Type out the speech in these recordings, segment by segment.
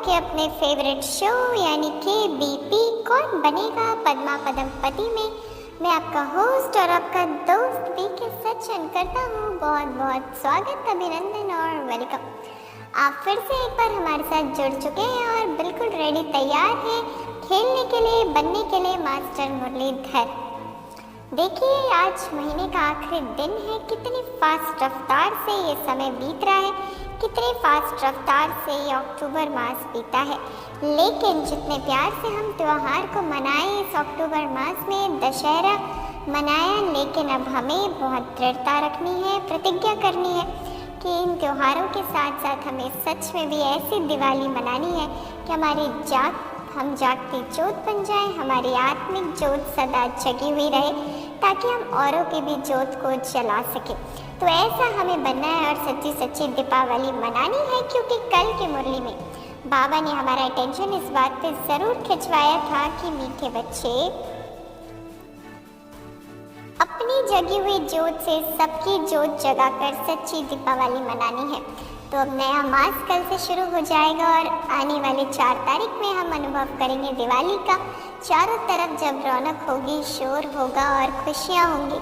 आपके अपने favourite show यानी कि बीपी कौन बनेगा पद्मा पदमपति में मैं आपका होस्ट और आपका दोस्त बीके सचिन करता हूँ बहुत बहुत स्वागत, अभिनंदन और वेलकम। आप फिर से एक बार हमारे साथ जुड़ चुके हैं और बिल्कुल रेडी तैयार हैं खेलने के लिए, बनने के लिए मास्टर मुरलीधर। देखिए, आज महीने का आखिरी दिन है, कितनी फास्ट रफ्तार से ये समय बीत रहा है, कितनी फास्ट रफ्तार से ये अक्टूबर मास बीता है। लेकिन जितने प्यार से हम त्योहार को मनाए इस अक्टूबर मास में, दशहरा मनाया, लेकिन अब हमें बहुत दृढ़ता रखनी है, प्रतिज्ञा करनी है कि इन त्योहारों के साथ साथ हमें सच में भी ऐसी दिवाली मनानी है कि हम जागती जोत बन जाए, हमारी आत्मिक जोत सदा जगी हुई रहे, ताकि हम औरों की भी जोत को जला सके। तो ऐसा हमें बनना है और सच्ची सच्ची दीपावली मनानी है, क्योंकि कल की मुरली में बाबा ने हमारा अटेंशन इस बात पे ज़रूर खिंचवाया था कि मीठे बच्चे, अपनी जगी हुई जोत से सबकी जोत जगाकर सच्ची दीपावली मनानी है। तो अब नया मास कल से शुरू हो जाएगा और आने वाले 4 तारीख में हम अनुभव करेंगे दिवाली का। चारों तरफ जब रौनक होगी, शोर होगा और खुशियाँ होंगी,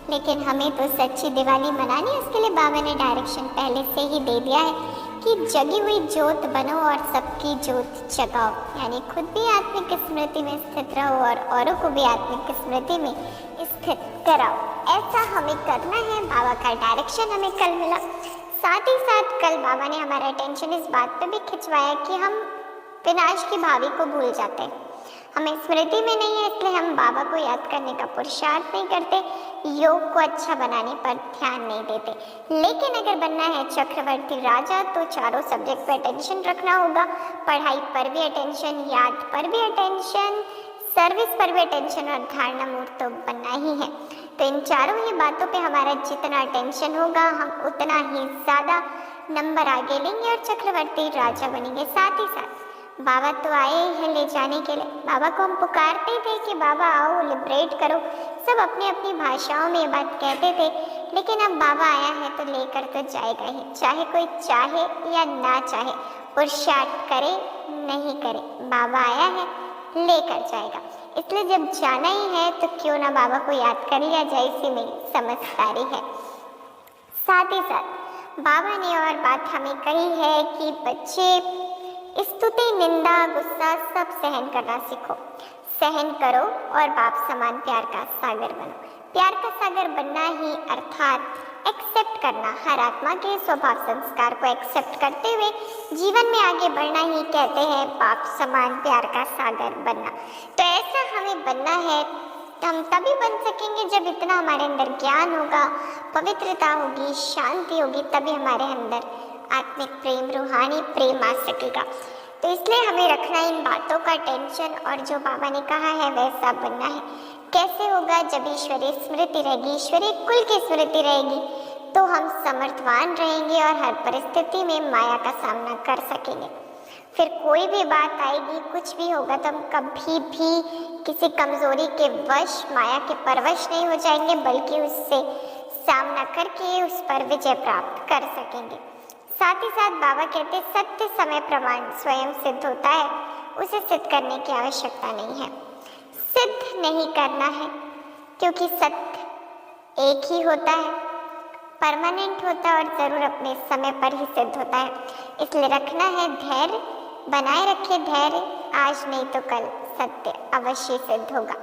लेकिन हमें तो सच्ची दिवाली मनानी है। उसके लिए बाबा ने डायरेक्शन पहले से ही दे दिया है कि जगी हुई जोत बनो और सबकी जोत जगाओ, यानी खुद भी आत्मिक स्मृति में स्थित रहो और औरों को भी आत्मिक स्मृति में स्थित कराओ। ऐसा हमें करना है, बाबा का डायरेक्शन हमें कल मिला। साथ ही साथ कल बाबा ने हमारा अटेंशन इस बात पे भी खिंचवाया कि हम विनाश की भावी को भूल जाते हैं, हमें स्मृति में नहीं है, इसलिए हम बाबा को याद करने का पुरुषार्थ नहीं करते, योग को अच्छा बनाने पर ध्यान नहीं देते। लेकिन अगर बनना है चक्रवर्ती राजा तो चारों सब्जेक्ट पे अटेंशन रखना होगा, पढ़ाई पर भी अटेंशन, याद पर भी अटेंशन, सर्विस पर भी अटेंशन और धारणा मूर्त तो बनना ही है। तो इन चारों ही बातों पे हमारा जितना अटेंशन होगा, हम उतना ही ज़्यादा नंबर आगे लेंगे और चक्रवर्ती राजा बनेंगे। साथ ही साथ बाबा तो आए हैं ले जाने के लिए, बाबा को हम पुकारते थे कि बाबा आओ, लिबरेट करो, सब अपनी अपनी भाषाओं में ये बात कहते थे। लेकिन अब बाबा आया है तो लेकर तो जाएगा ही, चाहे कोई चाहे या ना चाहे, पुरुषार्थ करे नहीं करे, बाबा आया है लेकर जाएगा। इसलिए जब जाना ही है तो क्यों ना बाबा को याद कर लिया जाए, इसी मेरी समझदारी है। साथ ही साथ बाबा ने और बात हमें कही है कि बच्चे स्तुति, निंदा, गुस्सा सब सहन करना सीखो, सहन करो और बाप समान प्यार का सागर बनो। प्यार का सागर बनना ही अर्थात एक्सेप्ट करना, हर आत्मा के स्वभाव संस्कार को एक्सेप्ट करते हुए जीवन में आगे बढ़ना ही कहते हैं बाप समान प्यार का सागर बनना। तो ऐसा हमें बनना है, हम तभी बन सकेंगे जब इतना हमारे अंदर ज्ञान होगा, पवित्रता होगी, शांति होगी, तभी हमारे अंदर आत्मिक प्रेम, रूहानी प्रेम आ सकेगा। तो इसलिए हमें रखना इन बातों का टेंशन, और जो बाबा ने कहा है वैसा बनना है। कैसे होगा? जब ईश्वरीय स्मृति रहेगी, ईश्वरीय कुल की स्मृति रहेगी, तो हम समर्थवान रहेंगे और हर परिस्थिति में माया का सामना कर सकेंगे। फिर कोई भी बात आएगी, कुछ भी होगा, तो हम कभी भी किसी कमजोरी के वश, माया के परवश नहीं हो जाएंगे, बल्कि उससे सामना करके उस पर विजय प्राप्त कर सकेंगे। साथ ही साथ बाबा कहते हैं सत्य समय प्रमाण स्वयं सिद्ध होता है, उसे सिद्ध करने की आवश्यकता नहीं है, सिद्ध नहीं करना है, क्योंकि सत्य एक ही होता है, परमानेंट होता है और ज़रूर अपने समय पर ही सिद्ध होता है। इसलिए रखना है धैर्य, बनाए रखे धैर्य, आज नहीं तो कल सत्य अवश्य सिद्ध होगा।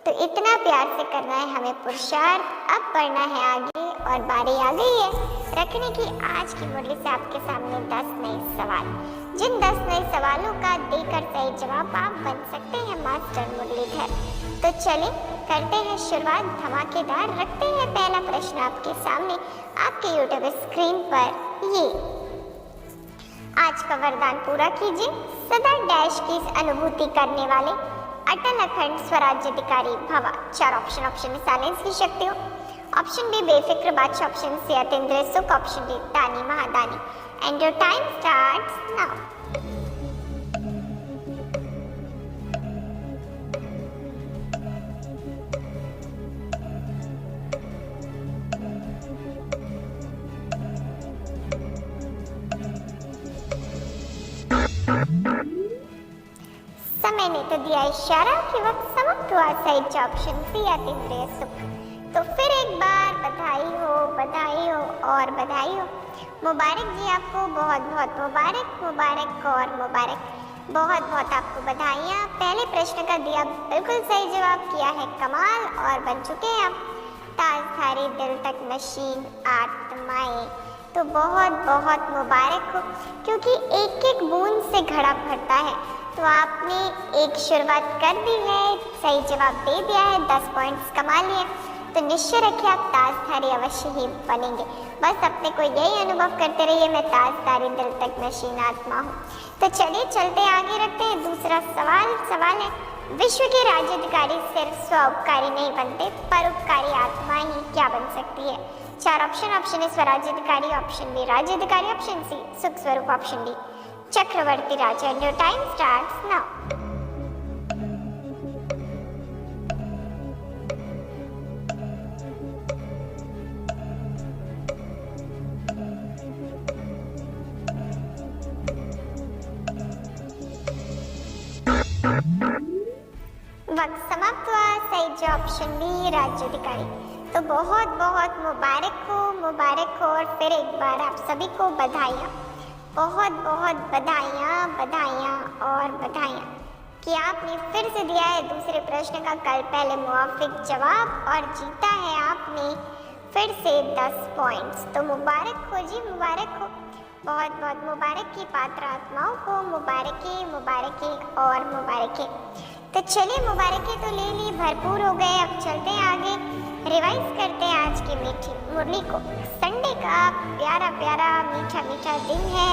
तो इतना प्यार से करना है हमें पुरुषार्थ, अब बढ़ना है आगे और बारी आ गई है रखने की आज की मुरली से आपके सामने 10 नए सवाल। जिन 10 नए सवालों का देकर सही जवाब आप बन सकते हैं मास्टर मुरलीधर। तो चलिए करते हैं शुरुआत धमाकेदार। रखते हैं पहला प्रश्न आपके सामने, आपके YouTube स्क्रीन पर। ये आज का वरदान पूरा कीजिए, सदा डैश की अनुभूति करने वाले, अटल अखंड स्वराज्याधिकारी भवा। 4 ऑप्शन में साइलेंस की शक्ति हो, ऑप्शन बी बेफिक्र बादशाह, ऑप्शन सी अतीन्द्रिय सुख, ऑप्शन डी दानी महादानी। And your time starts now. समय ने तो दिया इशारा कि वक्त समाप्त हुआ। सही ऑप्शन सी आती है सुख। तो फिर एक बार बधाई हो और बधाई हो। मुबारक जी, आपको बहुत बहुत मुबारक, मुबारक और मुबारक। बहुत बहुत आपको बधाइयाँ। पहले प्रश्न का दिया बिल्कुल सही जवाब, किया है कमाल और बन चुके हैं आप ताजधारी दिल तक नशीन आत्माएं। तो बहुत बहुत मुबारक हो, क्योंकि एक एक बूंद से घड़ा भरता है। तो आपने एक शुरुआत कर दी है, सही जवाब दे दिया है, 10 पॉइंट्स कमा लिए। तो निश्चय रखिए आप ताजधारी अवश्य ही बनेंगे। बस अपने को यही अनुभव करते रहिए, मैं ताजधारी दिल तक नशीन आत्मा हूँ। तो चलिए चलते आगे रखते हैं दूसरा सवाल है, विश्व के राज्याधिकारी सिर्फ स्वउपकारी नहीं बनते, परोपकारी आत्मा ही क्या बन सकती है? 4 ऑप्शन ए स्वराज्याधिकारी, ऑप्शन बी राज्याधिकारी, ऑप्शन सी सुख स्वरूप, ऑप्शन डी चक्रवर्ती राजा। Your time starts now. वक्त समाप्त हुआ। सही ऑप्शन बी राज्याधिकारी। तो बहुत बहुत मुबारक हो और फिर एक बार आप सभी को बधाइयाँ, बहुत बहुत बधाइयाँ और बधाइयाँ कि आपने फिर से दिया है दूसरे प्रश्न का कल पहले मुवाफिक जवाब और जीता है आपने फिर से 10 पॉइंट्स। तो मुबारक हो जी, मुबारक हो। बहुत बहुत मुबारक की पात्र आत्माओं को मुबारकें और मुबारकें। तो चलिए मुबारकें तो ले ली, भरपूर हो गए। अब चलते हैं आगे, रिवाइज करते हैं आज की मीठी मुरली को। संडे का प्यारा प्यारा मीठा मीठा दिन है,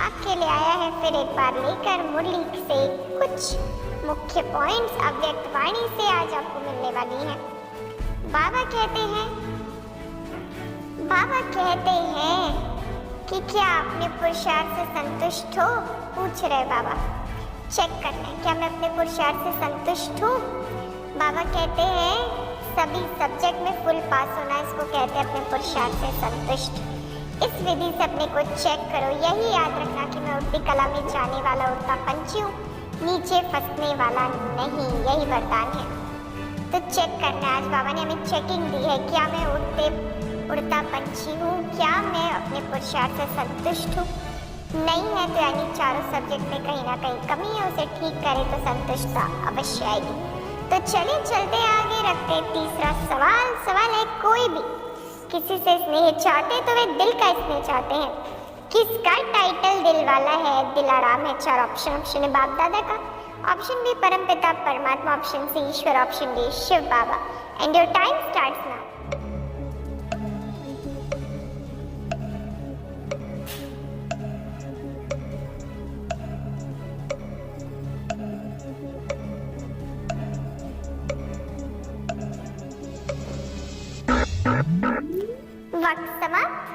आपके लिए आया है फिर एक बार लेकर मुरली से कुछ मुख्य पॉइंट्स अव्यक्त वाणी से आज आपको मिलने वाली है। बाबा कहते हैं कि क्या अपने पुरुषार्थ से संतुष्ट हो? पूछ रहे बाबा, चेक करना है क्या मैं अपने पुरुषार्थ से संतुष्ट हूँ। बाबा कहते हैं सभी सब्जेक्ट में फुल पास होना, इसको कहते हैं अपने पुरुषार्थ से संतुष्ट। इस विधि से अपने को चेक करो, यही याद रखना कि मैं उड़ती कला में जाने वाला उड़ता पंछी हूँ, नीचे फंसने वाला नहीं, यही वरदान है। तो चेक करना है, आज बाबा ने हमें चेकिंग दी है, क्या मैं उड़ता पंछी हूँ, क्या मैं अपने पुरुषार्थ से संतुष्ट हूँ। नहीं है तो यानी चारों सब्जेक्ट में कहीं ना कहीं कमी है, उसे ठीक करें तो संतुष्टता अवश्य आएगी। तो चलिए चलते आगे, रखते तीसरा सवाल है, कोई भी किसी से स्नेह चाहते तो वे दिल का स्नेह चाहते हैं, किसका टाइटल दिल वाला है? दिलाराम है। 4 ऑप्शन है बाप दादा का, ऑप्शन बी परमपिता परमात्मा, ऑप्शन सी ईश्वर, option D Shiv Baba. And your time starts now. वक्त समाप्त।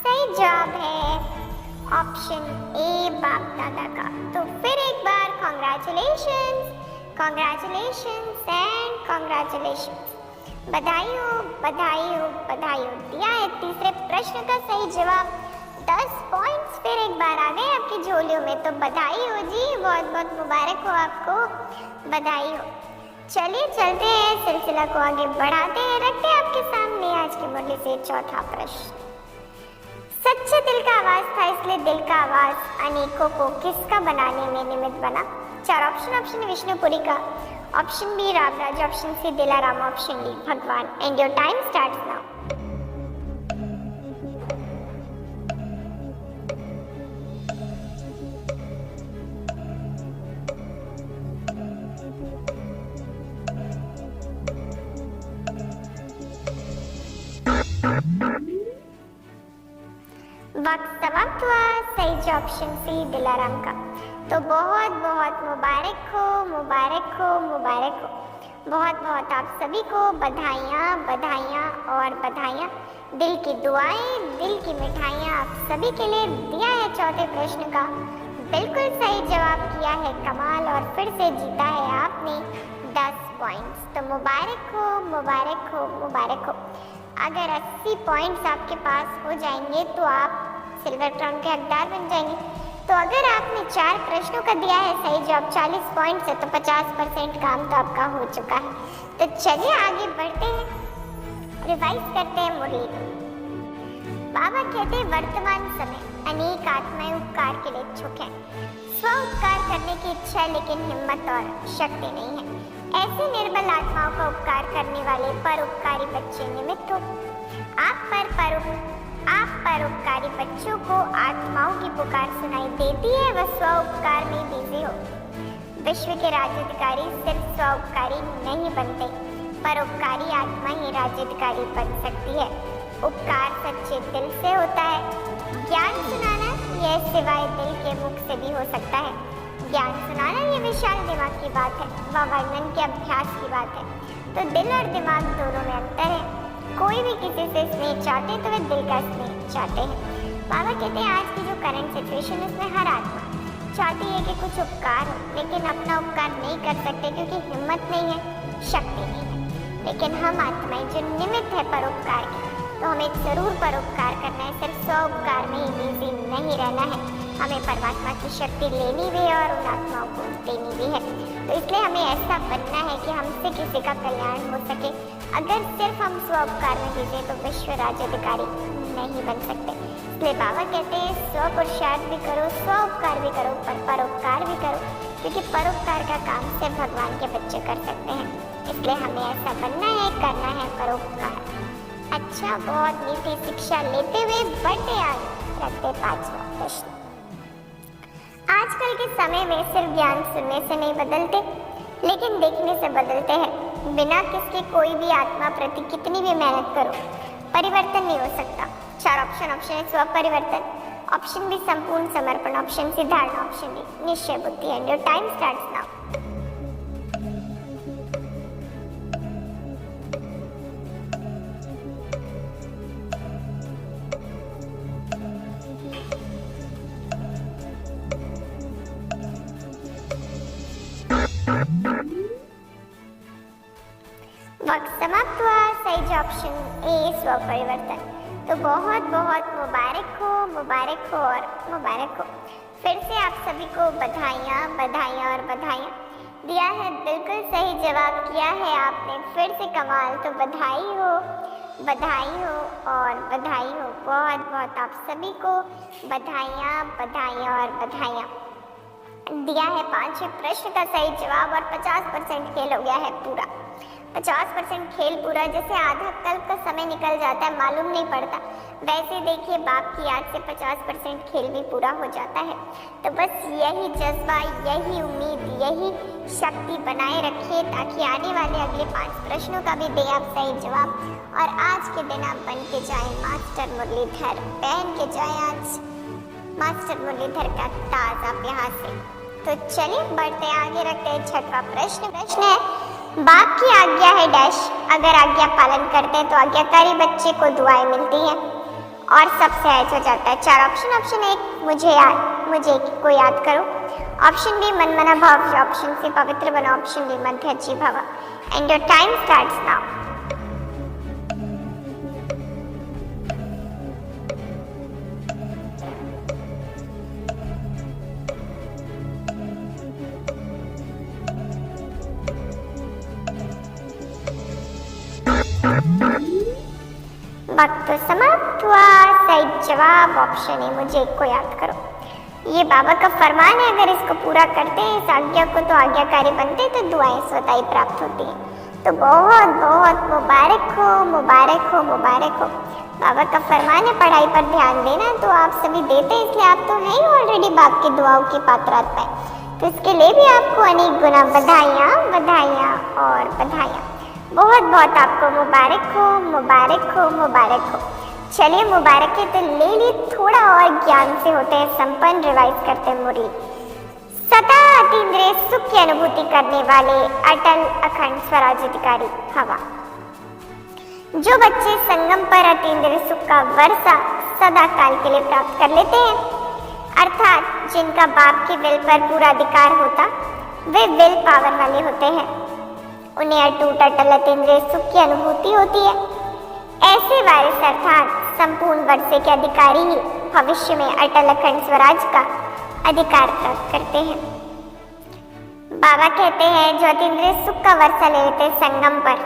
सही जवाब है ऑप्शन ए बाप दादा का। तो फिर एक बार कॉन्ग्रेचुलेशंस एंड कॉन्ग्रेचुलेशंस। बधाई हो। दिया है तीसरे प्रश्न का सही जवाब, 10 पॉइंट्स फिर एक बार आ गए आपकी झोलियों में। तो बधाई हो जी, बहुत बहुत मुबारक हो आपको, बधाई हो। चलिए चलते हैं, सिलसिला को आगे बढ़ाते हैं, रखते हैं आपके सामने आज की मुरली से चौथा प्रश्न। सच्चे दिल का आवाज था, इसलिए दिल का आवाज अनेकों को किसका बनाने में निमित्त बना? 4 ऑप्शन विष्णुपुरी का, ऑप्शन बी रामराज, ऑप्शन सी दिलाराम, ऑप्शन डी भगवान। And your time starts now. वक्त समाप्त हुआ। सही ऑप्शन सी दिलाराम का। तो बहुत बहुत मुबारक हो। बहुत बहुत आप सभी को बधाइयाँ और बधाइयाँ। दिल की दुआएं, दिल की मिठाइयाँ आप सभी के लिए दिया है चौथे प्रश्न का बिल्कुल सही जवाब, किया है कमाल और फिर से जीता है आपने 10 पॉइंट्स। तो मुबारक हो। अगर 80 पॉइंट्स आपके पास हो जाएंगे तो आप सिल्वर क्राउन के हकदार बन जाएंगे। तो अगर आपने 4 प्रश्नों का दिया है सही जवाब 40 पॉइंट से, तो 50% काम तो आपका हो चुका है। तो चलिए आगे बढ़ते हैं, रिवाइज करते हैं मुरली। बाबा कहते हैं वर्तमान समय अनेक आत्माएं उपकार के लिए इच्छुक हैं। स्व उपकार करने की इच्छा है लेकिन हिम्मत और शक्ति नहीं है। ऐसे निर्बल आत्माओं का उपकार करने वाले परोपकारी बच्चे निमित्त हो। आप परोपकारी बच्चों को आत्माओं की पुकार सुनाई देती है, वह स्व उपकार में बिजी हो। विश्व के राज्याधिकारी सिर्फ स्व उपकारी नहीं बनते, परोपकारी आत्मा ही राज्याधिकारी बन सकती है। उपकार सच्चे दिल से होता है। ज्ञान सुनाना यह सिवाय दिल के मुख से भी हो सकता है। ज्ञान सुनाना ये विशाल दिमाग की बात है, वह वर्णन के अभ्यास की बात है। तो दिल और दिमाग दोनों में अंतर है। कोई भी किसी से स्नेह चाहते हैं तो वे दिल का स्नेह चाहते हैं। बाबा कहते हैं आज की जो करंट सिचुएशन है उसमें हर आत्मा चाहती है कि कुछ उपकार हो, लेकिन अपना उपकार नहीं कर सकते क्योंकि हिम्मत नहीं है, शक्ति नहीं है। लेकिन हम आत्माएं जो निमित्त है परोपकार की, तो हमें जरूर परोपकार करना है। सिर्फ स्व उपकार में ही बिजी नहीं रहना है, हमें परमात्मा की शक्ति लेनी भी है और उन आत्माओं को देनी भी है। तो इसलिए हमें ऐसा बनना है कि हमसे किसी का कल्याण हो सके। अगर सिर्फ हम स्व उपकार में बिजी तो विश्व राज्याधिकारी नहीं बन सकते। इसलिए बाबा कहते हैं स्व पुरुषार्थ भी करो, स्व उपकार भी करो, पर परोपकार भी करो, क्योंकि परोपकार का काम सिर्फ भगवान के बच्चे कर सकते हैं। इसलिए हमें ऐसा बनना है, करना है परोपकार। अच्छा, बहुत मीठी शिक्षा लेते हुए बढ़ते आगे, रखते 5वां प्रश्न। आजकल के समय में सिर्फ ज्ञान सुनने से नहीं बदलते, लेकिन देखने से बदलते हैं। बिना किसके कोई भी आत्मा प्रति कितनी भी मेहनत करो, परिवर्तन नहीं हो सकता। 4 ऑप्शन है स्व परिवर्तन, ऑप्शन बी संपूर्ण समर्पण, ऑप्शन सी धारणा, ऑप्शन डी निश्चय बुद्धि। And your time starts now. वक्त समाप्त हुआ। सही ऑप्शन ए स्व परिवर्तन। तो बहुत बहुत मुबारक हो, मुबारक हो और मुबारक हो। फिर से आप सभी को बधाइयाँ, बधाइयाँ और बधाइयाँ। दिया है बिल्कुल सही जवाब, किया है आपने फिर से कमाल। तो बधाई हो, बधाई हो और बधाई हो। बहुत बहुत आप सभी को बधाइयाँ, बधाइयाँ और बधाइयाँ। दिया है 5वें प्रश्न का सही जवाब और 50% खेल हो गया है पूरा। 50% खेल पूरा, जैसे आधा कल्प का समय निकल जाता है मालूम नहीं पड़ता, वैसे देखिए बाप की याद से 50% खेल भी पूरा हो जाता है। तो बस यही जज्बा, यही उम्मीद, यही शक्ति बनाए रखिए ताकि आने वाले अगले 5 प्रश्नों का भी दें आप सही जवाब। और आज के दिन आप बन के जाएं मास्टर मुरलीधर, पहन के जाएं आज मास्टर मुरलीधर का ताज आप यहाँ से। तो चलिए बढ़ते आगे, रखते हैं 6वां प्रश्न। प्रश्न है बाप की आज्ञा है डैश, अगर आज्ञा पालन करते हैं तो आज्ञाकारी बच्चे को दुआएं मिलती हैं और सब सहज हो जाता है। 4 ऑप्शन। ऑप्शन 1 मुझे को याद करो, ऑप्शन बी मनमना भाव, ऑप्शन सी पवित्र बनो, ऑप्शन डी मध्याजी भव। And your time starts now. वक्त समाप्त हुआ। सही जवाब ऑप्शन है मुझे को याद करो। ये बाबा का फरमान है, अगर इसको पूरा करते हैं इस आज्ञा को तो आज्ञाकारी बनते तो दुआएं स्वतः ही प्राप्त होती हैं। तो बहुत बहुत मुबारक हो, मुबारक हो, मुबारक हो। बाबा का फरमान है पढ़ाई पर ध्यान देना, तो आप सभी देते हैं, इसलिए आप तो हैं ही ऑलरेडी बाप की दुआओं की पात्र आत्माएं। तो इसके लिए भी आपको अनेक गुना बधाइयाँ, बधाइयाँ और बधाइयाँ। बहुत बहुत आपको मुबारक हो, मुबारक हो, मुबारक हो। चलिए मुबारक है तो ले ली, थोड़ा और ज्ञान से होते हैं संपन्न। रिवाइज करते हैं मुरली। सदा अतीन्द्रिय सुख की अनुभूति करने वाले अटल अखंड स्वराज्याधिकारी हवा। जो बच्चे संगम पर अतीन्द्रिय सुख का वर्षा सदा काल के लिए प्राप्त कर लेते हैं, अर्थात जिनका बाप के विल पर पूरा अधिकार होता, वे विल पावर वाले होते हैं। उन्हें अटूट अटल अतीन्द्रिय सुख की अनुभूति होती है। ऐसे वारिस अर्थात संपूर्ण वर्षे के अधिकारी ही भविष्य में अटल अखंड स्वराज का अधिकार प्राप्त करते हैं। बाबा कहते हैं जो अतीन्द्रिय सुख का वर्षा ले लेते हैं संगम पर,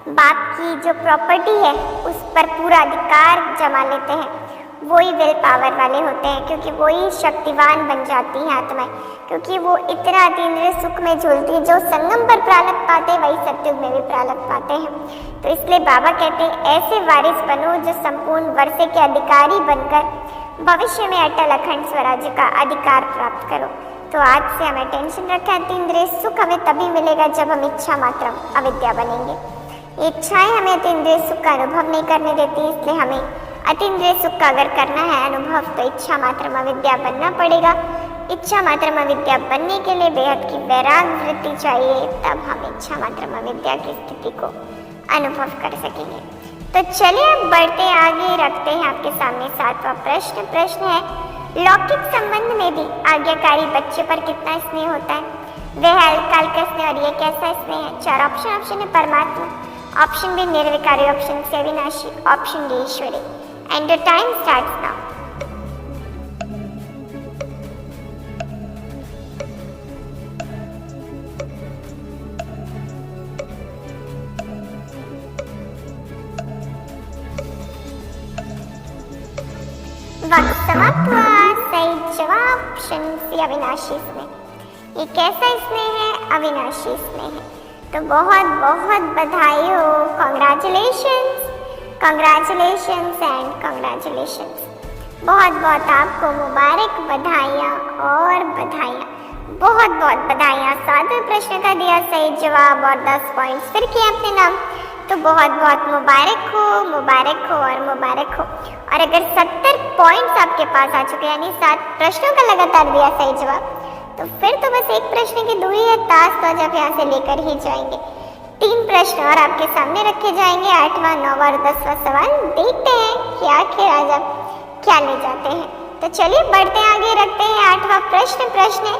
बाप की जो प्रॉपर्टी है उस पर पूरा अधिकार जमा लेते हैं, वही विल पावर वाले होते हैं, क्योंकि वही शक्तिवान बन जाती है आत्माएं, क्योंकि वो इतना अतीन्द्रिय सुख में झूलती है। जो संगम पर प्रारब्ध पाते वही सत्युग में भी प्रारब्ध पाते हैं। तो इसलिए बाबा कहते हैं ऐसे वारिस बनो जो संपूर्ण वर्षे के अधिकारी बनकर भविष्य में अटल अखंड स्वराज्य का अधिकार प्राप्त करो। तो आज से हमें टेंशन रखें, अतीन्द्रिय सुख हमें तभी मिलेगा जब हम इच्छा मात्र अविद्या बनेंगे। इच्छाएं हमें अतीन्द्रिय सुख का अनुभव नहीं करने देती, इसलिए हमें अतीन्द्रिय सुख का अगर करना है अनुभव तो इच्छा मात्र अविद्या बनना पड़ेगा। इच्छा मात्र अविद्या बनने के लिए बेहद की वैराग वृत्ति चाहिए, तब हम इच्छा मात्र अविद्या की स्थिति को अनुभव कर सकेंगे। तो चलिए अब बढ़ते आगे, रखते हैं आपके सामने 7वां प्रश्न है लौकिक संबंध में भी आज्ञाकारी बच्चे पर कितना स्नेह होता है? वह अल्काल का स्नेह और ये कैसा स्नेह है? 4 ऑप्शन है परमात्मा, ऑप्शन बी निर्विकारी, ऑप्शन सी अविनाशी, option D Ishwari. And your time starts now. वक्त समाप्त हुआ। सही जवाब ऑप्शन सी अविनाशी स्नेह। ये कैसा स्नेह है? अविनाशी स्नेह है। तो बहुत बहुत बधाई हो, कॉन्ग्रेचुलेशंस, कॉन्ग्रेचुलेशंस एंड कॉन्ग्रेचुलेशंस। बहुत बहुत आपको मुबारक, बधाइयाँ और बधाइयाँ, बहुत बहुत बधाइयाँ। 7वें प्रश्न का दिया सही जवाब और 10 पॉइंट्स फिर किया अपने नाम। तो बहुत बहुत मुबारक हो, मुबारक हो और मुबारक हो। और अगर 70 पॉइंट्स आपके पास आ चुके यानी 7 प्रश्नों का लगातार दिया सही जवाब, तो फिर तो बस एक प्रश्न की दूरी है, ताश तो आज आप यहाँ से लेकर ही जाएंगे। 3 प्रश्न और आपके सामने रखे जाएंगे, 8वां, 9वां और 10वां सवाल। देखते हैं कि आखिर आज आप क्या ले जाते हैं। तो चलिए बढ़ते आगे, रखते हैं 8वां प्रश्न है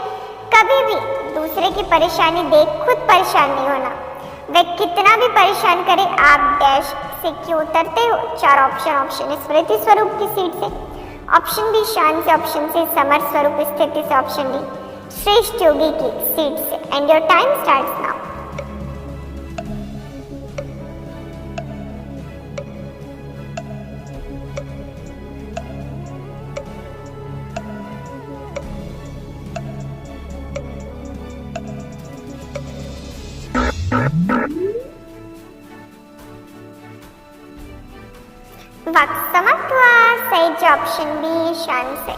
कभी भी दूसरे की परेशानी देख खुद परेशान नहीं होना। वह कितना भी परेशान करे, आप डैश से क्यों उतरते हो? 4 ऑप्शन है स्मृति स्वरूप की सीट से, ऑप्शन बी शान से, ऑप्शन सी समर स्वरूप स्थिति से, ऑप्शन डी श्रेष्ठ योगी की सीट से। And your time starts now. वक्त समाप्त हुआ। सही ऑप्शन बी शान से।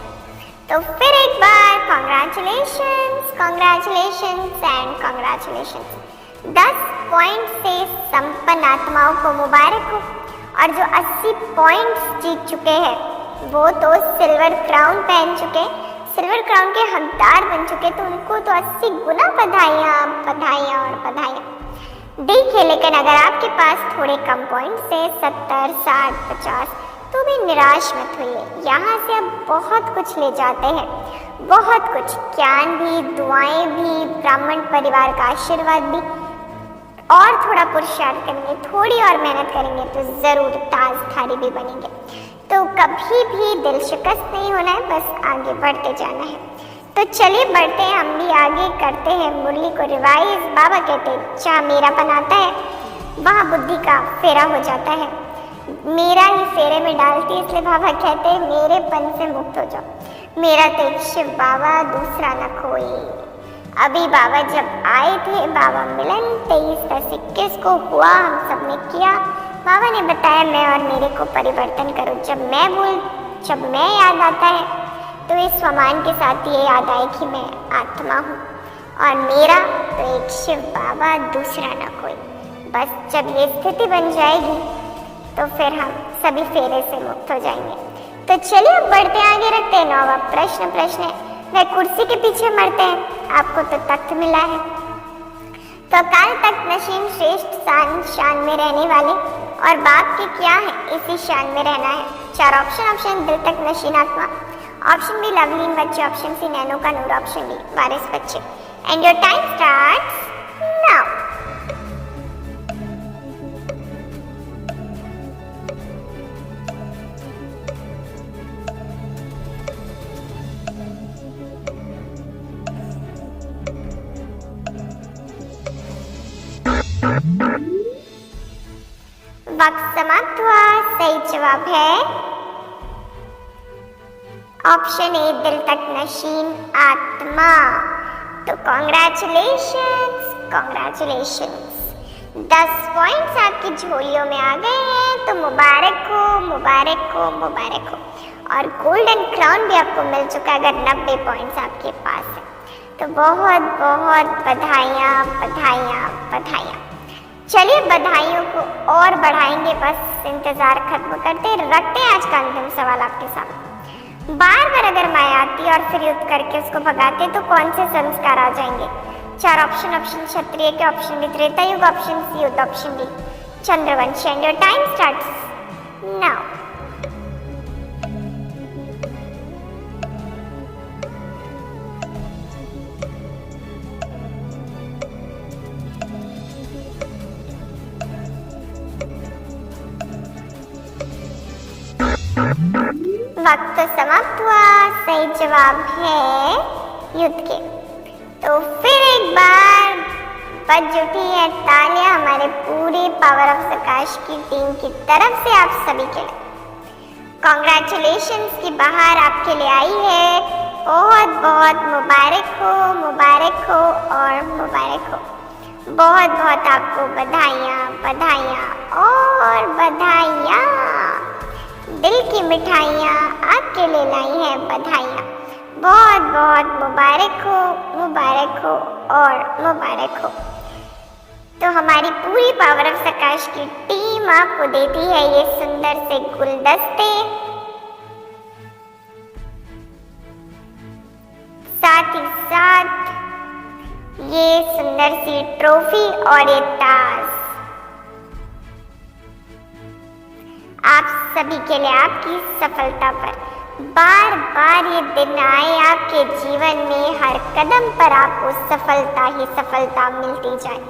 तो फिर एक बार congratulations, congratulations and congratulations. 10 point से संपन्न आत्माओं को मुबारक हो। और जो 80 पॉइंट्स जीत चुके हैं वो तो सिल्वर क्राउन पहन चुके, सिल्वर क्राउन के हकदार बन चुके, तो उनको तो 80 गुना बधाइयाँ, बधाइयाँ और बधाइयाँ। देखिए लेकिन अगर आपके पास थोड़े कम पॉइंट से 70, 60, 50, तो भी निराश मत होइए। यहाँ से आप बहुत कुछ ले जाते हैं, बहुत कुछ, ज्ञान भी, दुआएं भी, ब्राह्मण परिवार का आशीर्वाद भी, और थोड़ा पुरुषार्थ करेंगे, थोड़ी और मेहनत करेंगे तो ज़रूर ताजधारी भी बनेंगे। तो कभी भी दिल शिकस्त नहीं होना है, बस आगे बढ़ते जाना है। तो चलिए बढ़ते हैं, हम भी आगे करते हैं मुरली को रिवाइज। बाबा कहते हैं जहाँ मेरापन आता है वहाँ बुद्धि का फेरा हो जाता है, मेरा ही फेरे में डालती है, इसलिए बाबा कहते हैं मेरेपन से मुक्त हो जाओ। मेरा तो एक शिव बाबा, दूसरा न कोई। अभी बाबा जब आए थे, बाबा मिलन 23/21 को हुआ, हम सब ने किया। बाबा ने बताया मैं और मेरे को परिवर्तन करो। जब मैं याद आता है तो इस स्वमान के साथ ये याद आए कि मैं आत्मा हूँ और मेरा तो एक शिव बाबा, दूसरा ना कोई। बस जब ये स्थिति बन जाएगी तो फिर हम सभी फेरे से मुक्त हो जाएंगे। तो चलिए अब बढ़ते आगे, रखते हैं 9वां प्रश्न है वह कुर्सी के पीछे मरते हैं, आपको तो तख्त मिला है। तो अकाल तख्त नशीन श्रेष्ठ शान में रहने वाले और बाप के क्या है, इसी शान में रहना है। 4 ऑप्शन दिल तक नशीन आत्मा, ऑप्शन बी लवलीन बच्चे, ऑप्शन सी नैनो का नूर, ऑप्शन डी वारिस बच्चे। And your time starts now. समाप्त हुआ। सही जवाब है ऑप्शन ए, दिल तक नशीन आत्मा। तो कॉन्ग्रेचुलेशंस, कॉन्ग्रेचुलेशंस, 10 पॉइंट्स आपकी झोलियों में आ गए हैं। तो मुबारक हो, मुबारक हो, मुबारक हो। और गोल्डन क्राउन भी आपको मिल चुका है अगर 90 पॉइंट्स आपके पास है। तो बहुत बहुत बधाइयाँ, बधाइयाँ, बधाइयाँ। चलिए बधाइयों को और बढ़ाएंगे, बस इंतजार खत्म करते रखते हैं। आज का अंतिम सवाल आपके सामने। बार बार अगर माया आती और फिर युद्ध करके उसको भगाते तो कौन से संस्कार आ जाएंगे? 4 ऑप्शन। ऑप्शन क्षत्रिय के, ऑप्शन बी त्रेता युग, ऑप्शन सी युद्ध, option D Chandravansh. And your time starts now. वक्त समाप्त हुआ। सही जवाब है युद्ध के। तो फिर एक बार बज उठी है तालियां हमारे पूरे पावर ऑफ प्रकाश की टीम की तरफ से आप सभी के लिए। कॉन्ग्रेचुलेशंस की बाहर आपके लिए आई है। बहुत बहुत मुबारक हो, मुबारक हो और मुबारक हो। बहुत बहुत आपको बधाइयाँ, बधाइयाँ और बधाइयाँ। दिल की मिठाइयाँ आपके लिए लाई हैं बधाइयाँ। बहुत बहुत मुबारक हो, मुबारक हो और मुबारक हो। तो हमारी पूरी पावर ऑफ प्रकाश की टीम आपको देती है ये सुंदर से गुलदस्ते, साथ ही साथ ये सुंदर सी ट्रॉफी और ये ताज आप सभी के लिए, आपकी सफलता पर। बार बार ये दिन आए आपके जीवन में, हर कदम पर आपको सफलता ही सफलता मिलती जाए।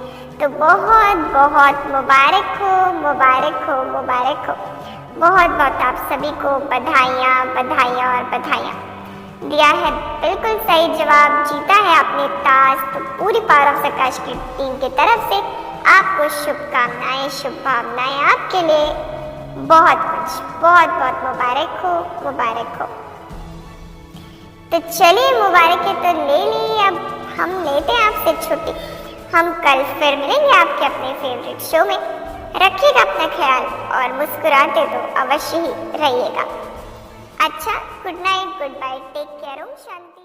तो बहुत बहुत मुबारक हो, मुबारक हो, मुबारक हो। बहुत बहुत आप सभी को बधाइयाँ, बधाइयाँ और बधाइयाँ। दिया है बिल्कुल सही जवाब, जीता है आपने ताज। तो पूरी पावर ऑफ प्रकाश की टीम की तरफ से आपको शुभकामनाएं, शुभकामनाएं आपके लिए। बहुत कुछ, बहुत बहुत मुबारक हो, मुबारक हो। तो चलिए मुबारकें तो ले ली, अब हम लेते हैं आपसे छुट्टी। हम कल फिर मिलेंगे आपके अपने फेवरेट शो में। रखिएगा अपना ख्याल और मुस्कुराते तो अवश्य ही रहिएगा। अच्छा, good night, goodbye, take care, ओम शांति।